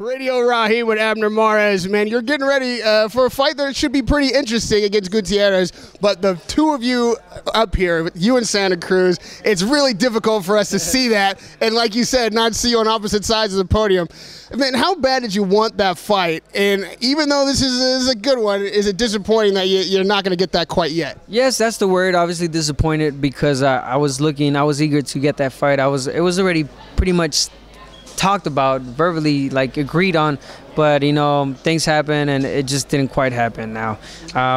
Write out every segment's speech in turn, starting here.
Radio Raheem with Abner Mares. Man, you're getting ready for a fight that should be pretty interesting against Gutierrez. But the two of you up here, you and Santa Cruz, it's really difficult for us to see that. And like you said, not see you on opposite sides of the podium. Man, how bad did you want that fight? And even though this is a good one, is it disappointing that you're not going to get that quite yet? Yes, that's the word. Obviously disappointed because I was eager to get that fight. It was already pretty much talked about, verbally, like agreed on, but you know, things happen and it just didn't quite happen. Now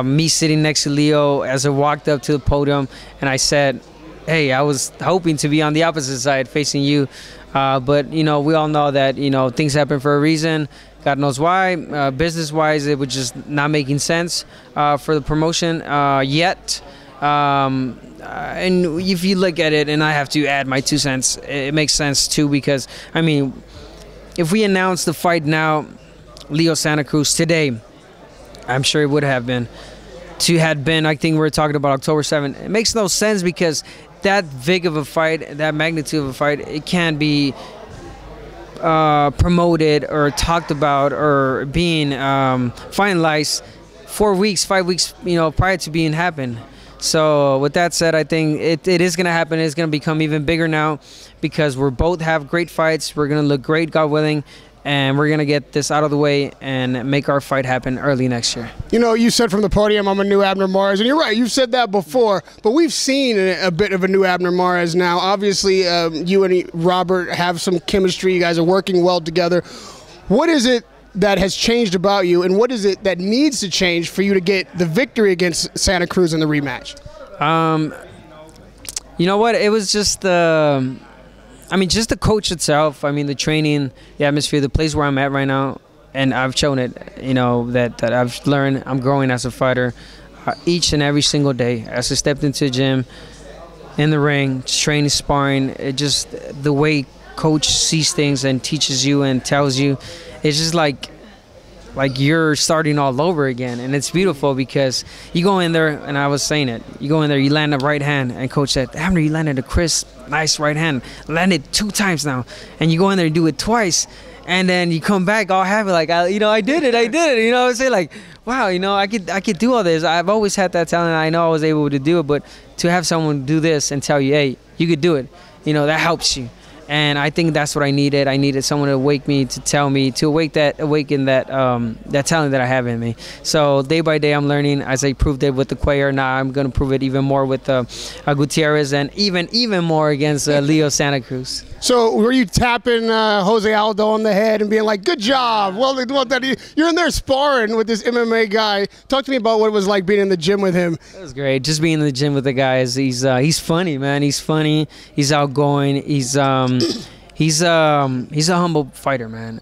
me sitting next to Leo as I walked up to the podium, and I said, hey, I was hoping to be on the opposite side facing you, but you know, we all know that, you know, things happen for a reason. God knows why. Business wise, it was just not making sense for the promotion yet. And if you look at it, and I have to add my 2 cents, it makes sense too, because I mean, if we announce the fight now, Leo Santa Cruz today, I'm sure it would have been I think we're talking about October 7th. It makes no sense because that big of a fight, that magnitude of a fight, it can't be promoted or talked about or being finalized 4 weeks, 5 weeks, you know, prior to being happen. So with that said, I think it is going to happen. It's going to become even bigger now because we're both have great fights. We're going to look great, God willing, and we're going to get this out of the way and make our fight happen early next year. You know, you said from the podium, I'm a new Abner Mares, and you're right, you've said that before, but we've seen a bit of a new Abner Mares now. Obviously, you and Robert have some chemistry. You guys are working well together. What is it that has changed about you, and what is it that needs to change for you to get the victory against Santa Cruz in the rematch? You know what? It was just just the coach itself. I mean, the training, the atmosphere, the place where I'm at right now, and I've shown it, you know, that I've learned I'm growing as a fighter each and every single day. As I stepped into the gym, in the ring, training, sparring, it just, the way coach sees things and teaches you and tells you, it's just like you're starting all over again. And it's beautiful because you go in there, and I was saying it, you go in there, you land a right hand, and coach said, Abner, you landed a crisp, nice right hand, landed 2 times now, and you go in there and do it twice, and then you come back all happy, like, I did it, you know, I say like, wow, you know, I could do all this. I've always had that talent. I know I was able to do it, but to have someone do this and tell you, hey, you could do it, you know, that helps you. And I think that's what I needed. I needed someone to wake me, to tell me, to awaken that talent that I have in me. So day by day, I'm learning. As I proved it with the Cuellar, now I'm going to prove it even more with Gutierrez, and even more against Leo Santa Cruz. So were you tapping Jose Aldo on the head and being like, good job? Well, you're in there sparring with this MMA guy. Talk to me about what it was like being in the gym with him. It was great. Just being in the gym with the guys. He's funny, man. He's funny. He's outgoing. He's a humble fighter, man.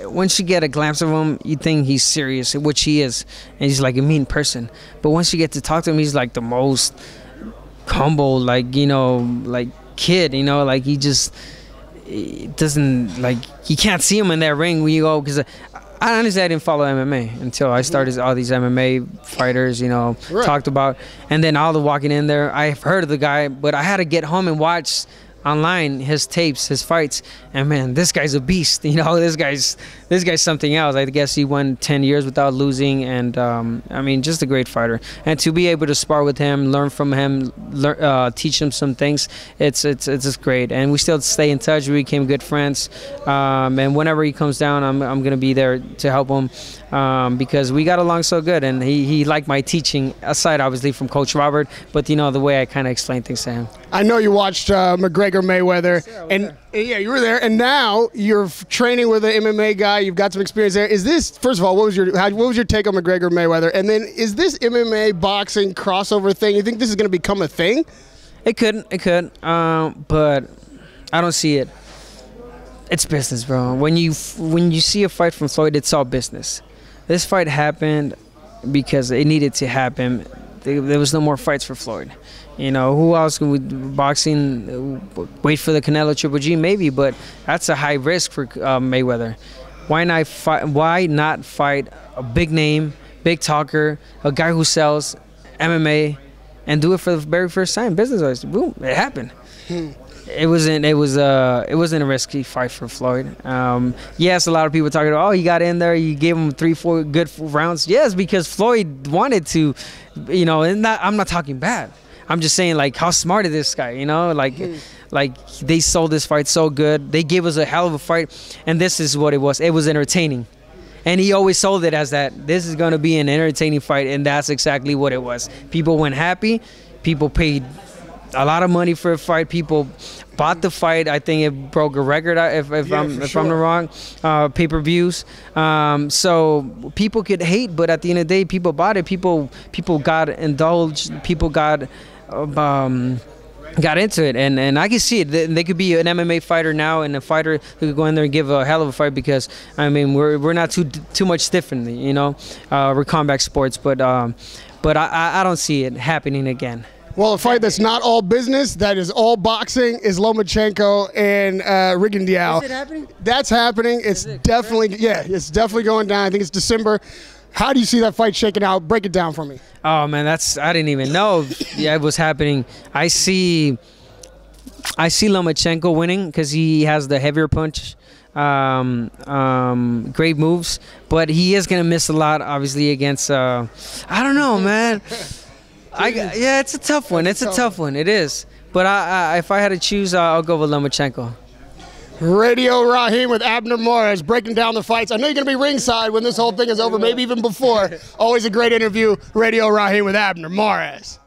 Once you get a glimpse of him, you think he's serious, which he is, and he's like a mean person. But once you get to talk to him, he's like the most humble, like, you know, like kid, you know, like he doesn't, like, you can't see him in that ring when you go, because I honestly, I didn't follow MMA until I started all these MMA fighters, you know, right, talked about, and then Aldo walking in there, I've heard of the guy, but I had to get home and watch online his tapes, his fights, and man, this guy's a beast. You know, this guy's something else. I guess he won 10 years without losing, and I mean, just a great fighter. And to be able to spar with him, learn from him, teach him some things, it's just great. And we still stay in touch. We became good friends, and whenever he comes down, I'm gonna be there to help him, because we got along so good, and he liked my teaching, aside obviously from Coach Robert, but you know, the way I kind of explain things to him. I know you watched McGregor Mayweather, and yeah, you were there, and now you're training with an MMA guy. You've got some experience there. Is this, first of all, what was your take on McGregor Mayweather, and then is this MMA boxing crossover thing? You think this is going to become a thing? It could, but I don't see it. It's business, bro. When you see a fight from Floyd, it's all business. This fight happened because it needed to happen. There was no more fights for Floyd. You know, who else can we boxing? Wait for the Canelo Triple G, maybe, but that's a high risk for Mayweather. Why not fight a big name, big talker, a guy who sells MMA, and do it for the very first time, business-wise? Boom, it happened. It wasn't a risky fight for Floyd. Yes, a lot of people talking about, oh, you got in there, you gave him 3-4 good rounds. Yes, because Floyd wanted to, you know, and I'm not talking bad. I'm just saying, like, how smart is this guy, you know? Like they sold this fight so good. They gave us a hell of a fight, and this is what it was. It was entertaining. And he always sold it as that this is going to be an entertaining fight, and that's exactly what it was. People went happy. People paid a lot of money for a fight. People bought the fight. I think it broke a record, if I'm not wrong, pay-per-views. So people could hate, but at the end of the day, people bought it. People got indulged. People got into it, and I can see it. They could be an MMA fighter now, and a fighter who could go in there and give a hell of a fight, because I mean we're not too much different, you know. We're combat sports, but I don't see it happening again. Well, a fight that's not all business, that is all boxing, is Lomachenko and Rigondeaux. Is it happening? That's happening. It's definitely, yeah, it's definitely going down. I think it's December. How do you see that fight shaking out? Break it down for me. Oh man, I didn't even know it was happening. I see Lomachenko winning because he has the heavier punch. Great moves, but he is gonna miss a lot, obviously, against I don't know, man. Yeah, it's a tough one. It's a tough one. It is. But if I had to choose, I'll go with Lomachenko. Radio Raheem with Abner Morez breaking down the fights. I know you're going to be ringside when this whole thing is over, maybe even before. Always a great interview. Radio Raheem with Abner Morez.